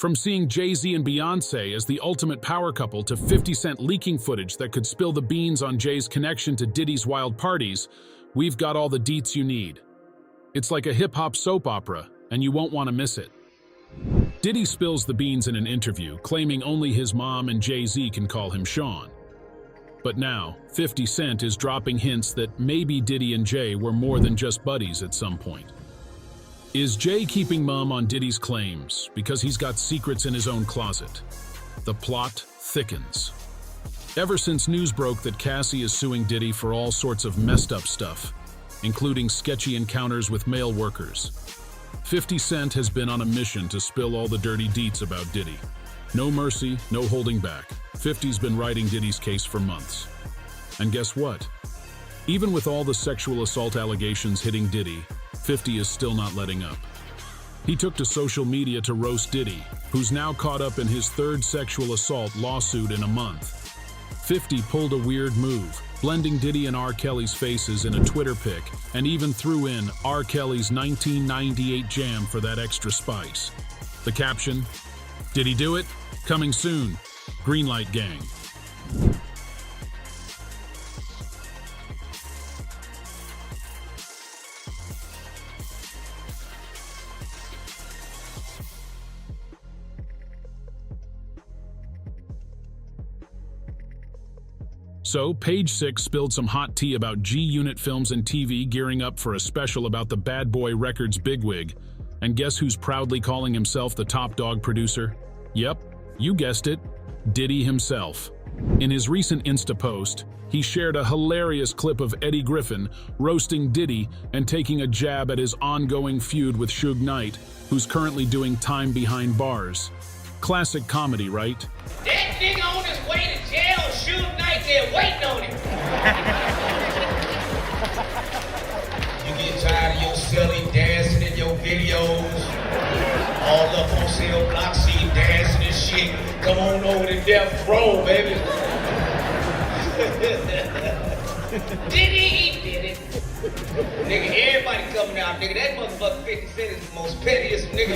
From seeing Jay-Z and Beyonce as the ultimate power couple to 50 Cent leaking footage that could spill the beans on Jay's connection to Diddy's wild parties, we've got all the deets you need. It's like a hip-hop soap opera, and you won't want to miss it. Diddy spills the beans in an interview, claiming only his mom and Jay-Z can call him Sean. But now, 50 Cent is dropping hints that maybe Diddy and Jay were more than just buddies at some point. Is Jay keeping mum on Diddy's claims because he's got secrets in his own closet? The plot thickens. Ever since news broke that Cassie is suing Diddy for all sorts of messed up stuff, including sketchy encounters with male workers, 50 Cent has been on a mission to spill all the dirty deets about Diddy. No mercy, no holding back. 50's been writing Diddy's case for months. And guess what? Even with all the sexual assault allegations hitting Diddy, 50 is still not letting up. He took to social media to roast Diddy, who's now caught up in his third sexual assault lawsuit in a month. 50 pulled a weird move, blending Diddy and R. Kelly's faces in a Twitter pic, and even threw in R. Kelly's 1998 jam for that extra spice. The caption, "Did he do it? Coming soon. Greenlight Gang." So, Page 6 spilled some hot tea about G-Unit Films and TV gearing up for a special about the Bad Boy Records bigwig. And guess who's proudly calling himself the top dog producer? Yep, you guessed it, Diddy himself. In his recent Insta post, he shared a hilarious clip of Eddie Griffin roasting Diddy and taking a jab at his ongoing feud with Suge Knight, who's currently doing time behind bars. Classic comedy, right? That nigga on his way to jail, Suge Knight there waiting on him. You get tired of your silly dancing in your videos, all up on cell block, see you dancing and shit. Come on over to death row, baby. He did it. Nigga, everybody coming out, nigga. That motherfucker 50 Cent is the most pettiest nigga.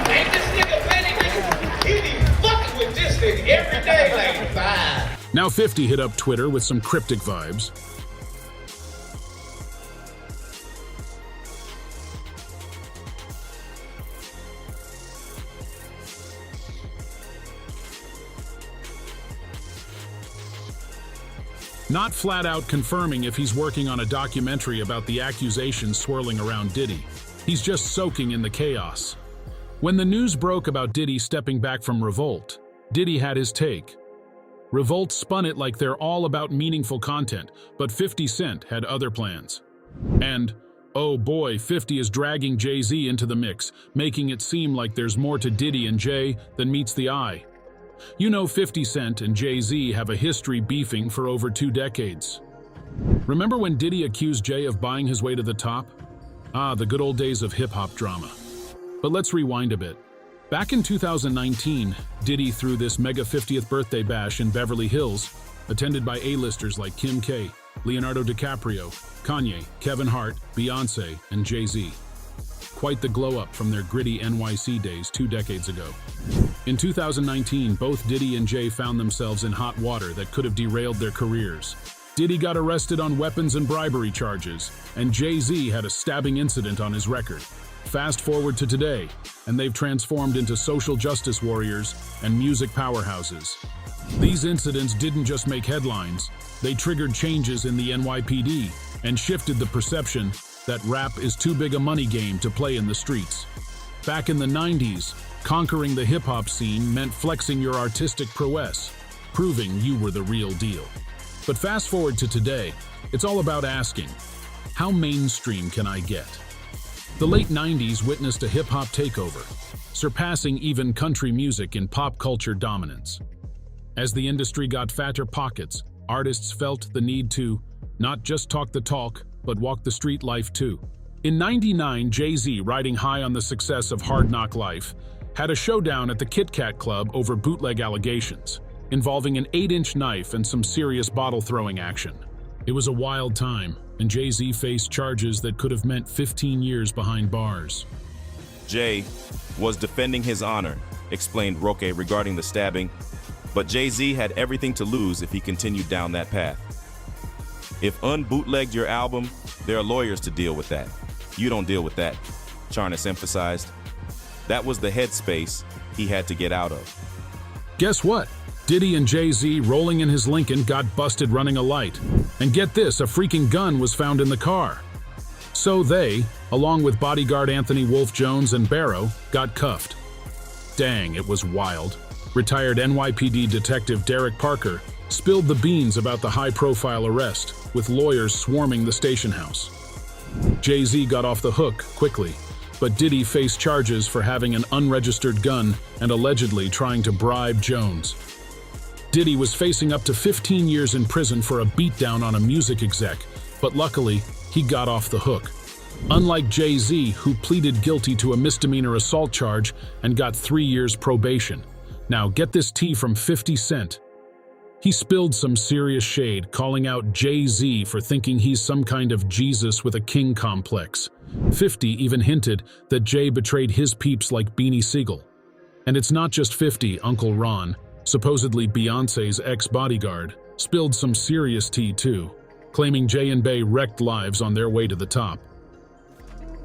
Ain't this nigga petty, nigga? He be fucking with this nigga every day, like, fine. Now 50 hit up Twitter with some cryptic vibes. Not flat out confirming if he's working on a documentary about the accusations swirling around Diddy. He's just soaking in the chaos. When the news broke about Diddy stepping back from Revolt, Diddy had his take. Revolt spun it like they're all about meaningful content, but 50 Cent had other plans. And, oh boy, 50 is dragging Jay-Z into the mix, making it seem like there's more to Diddy and Jay than meets the eye. You know 50 Cent and Jay-Z have a history beefing for over 2 decades. Remember when Diddy accused Jay of buying his way to the top? Ah, the good old days of hip-hop drama. But let's rewind a bit. Back in 2019, Diddy threw this mega 50th birthday bash in Beverly Hills, attended by A-listers like Kim K, Leonardo DiCaprio, Kanye, Kevin Hart, Beyonce, and Jay-Z. Quite the glow-up from their gritty NYC days 2 decades ago. In 2019, both Diddy and Jay found themselves in hot water that could have derailed their careers. Diddy got arrested on weapons and bribery charges, and Jay-Z had a stabbing incident on his record. Fast forward to today, and they've transformed into social justice warriors and music powerhouses. These incidents didn't just make headlines, they triggered changes in the NYPD and shifted the perception that rap is too big a money game to play in the streets. Back in the 90s, conquering the hip-hop scene meant flexing your artistic prowess, proving you were the real deal. But fast forward to today, it's all about asking, how mainstream can I get? The late 90s witnessed a hip-hop takeover, surpassing even country music in pop culture dominance. As the industry got fatter pockets, artists felt the need to not just talk the talk, but walk the street life too. In '99, Jay-Z, riding high on the success of Hard Knock Life, had a showdown at the Kit Kat Club over bootleg allegations, involving an 8-inch knife and some serious bottle-throwing action. It was a wild time, and Jay-Z faced charges that could have meant 15 years behind bars. Jay was defending his honor, explained Roque regarding the stabbing, but Jay-Z had everything to lose if he continued down that path. If unbootlegged your album, there are lawyers to deal with that. You don't deal with that, Charnas emphasized. That was the headspace he had to get out of. Guess what? Diddy and Jay-Z rolling in his Lincoln got busted running a light. And get this, a freaking gun was found in the car. So they, along with bodyguard Anthony Wolf Jones and Barrow, got cuffed. Dang, it was wild. Retired NYPD detective Derek Parker spilled the beans about the high-profile arrest, with lawyers swarming the station house. Jay-Z got off the hook quickly, but Diddy faced charges for having an unregistered gun and allegedly trying to bribe Jones. Diddy was facing up to 15 years in prison for a beatdown on a music exec, but luckily, he got off the hook. Unlike Jay-Z, who pleaded guilty to a misdemeanor assault charge and got 3 years probation. Now, get this tea from 50 Cent. He spilled some serious shade, calling out Jay-Z for thinking he's some kind of Jesus with a king complex. 50 even hinted that Jay betrayed his peeps like Beanie Siegel. And it's not just 50, Uncle Ron, supposedly Beyonce's ex-bodyguard, spilled some serious tea too, claiming Jay and Bey wrecked lives on their way to the top.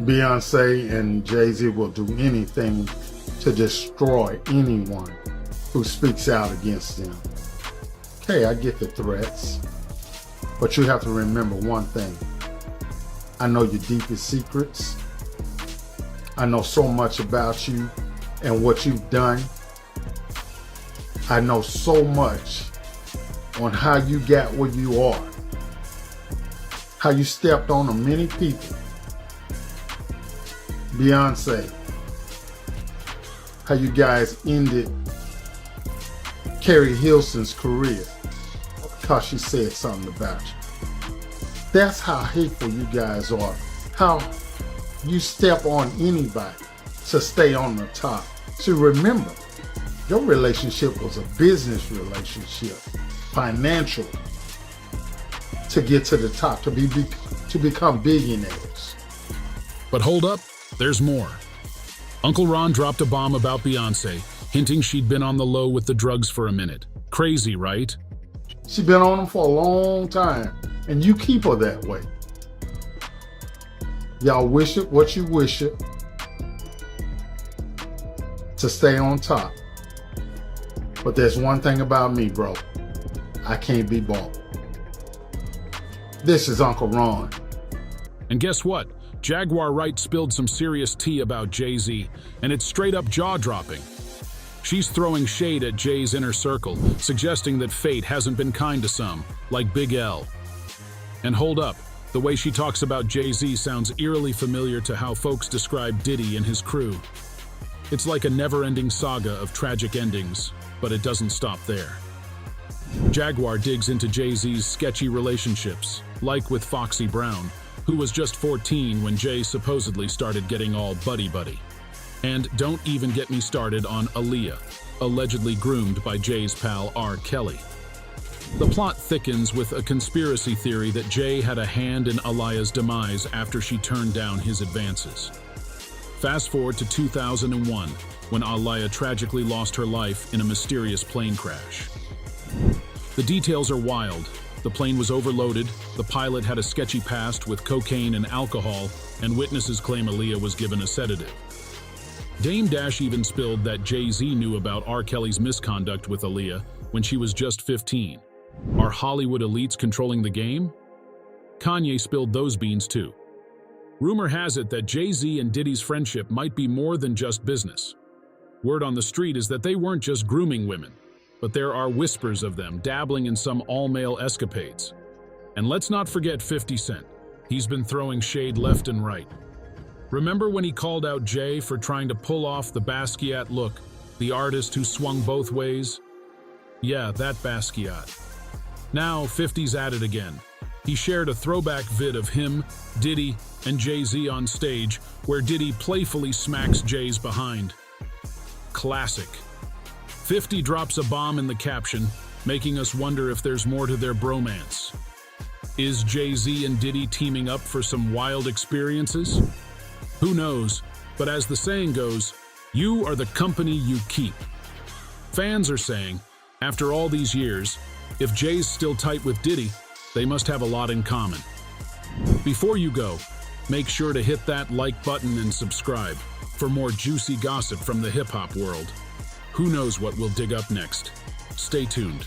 Beyonce and Jay-Z will do anything to destroy anyone who speaks out against them. Okay, I get the threats, but you have to remember one thing. I know your deepest secrets. I know so much about you and what you've done. I know so much on how you got where you are, how you stepped on many people. Beyonce, how you guys ended Carrie Hilson's career because she said something about you. That's how hateful you guys are. How you step on anybody to stay on the top. So remember, your relationship was a business relationship, financial, to get to the top, to become billionaires. But hold up, there's more. Uncle Ron dropped a bomb about Beyonce, hinting she'd been on the low with the drugs for a minute. Crazy, right? She's been on them for a long time, and you keep her that way. Y'all wish it what you wish it to stay on top. But there's one thing about me, bro. I can't be bought. This is Uncle Ron. And guess what? Jaguar Wright spilled some serious tea about Jay-Z, and it's straight up jaw-dropping. She's throwing shade at Jay's inner circle, suggesting that fate hasn't been kind to some, like Big L. And hold up, the way she talks about Jay-Z sounds eerily familiar to how folks describe Diddy and his crew. It's like a never-ending saga of tragic endings, but it doesn't stop there. Jaguar digs into Jay-Z's sketchy relationships, like with Foxy Brown, who was just 14 when Jay supposedly started getting all buddy-buddy. And don't even get me started on Aaliyah, allegedly groomed by Jay's pal R. Kelly. The plot thickens with a conspiracy theory that Jay had a hand in Aaliyah's demise after she turned down his advances. Fast forward to 2001, when Aaliyah tragically lost her life in a mysterious plane crash. The details are wild. The plane was overloaded, the pilot had a sketchy past with cocaine and alcohol, and witnesses claim Aaliyah was given a sedative. Dame Dash even spilled that Jay-Z knew about R. Kelly's misconduct with Aaliyah when she was just 15. Are Hollywood elites controlling the game? Kanye spilled those beans too. Rumor has it that Jay-Z and Diddy's friendship might be more than just business. Word on the street is that they weren't just grooming women, but there are whispers of them dabbling in some all-male escapades. And let's not forget 50 Cent. He's been throwing shade left and right. Remember when he called out Jay for trying to pull off the Basquiat look, the artist who swung both ways? Yeah, that Basquiat. Now 50's at it again. He shared a throwback vid of him, Diddy, and Jay-Z on stage, where Diddy playfully smacks Jay's behind. Classic. 50 drops a bomb in the caption, making us wonder if there's more to their bromance. Is Jay-Z and Diddy teaming up for some wild experiences? Who knows, But as the saying goes, you are the company you keep. Fans are saying, after all these years, if Jay's still tight with Diddy, they must have a lot in common. Before you go, make sure to hit that like button and subscribe for more juicy gossip from the hip-hop world. Who knows what we'll dig up next? Stay tuned.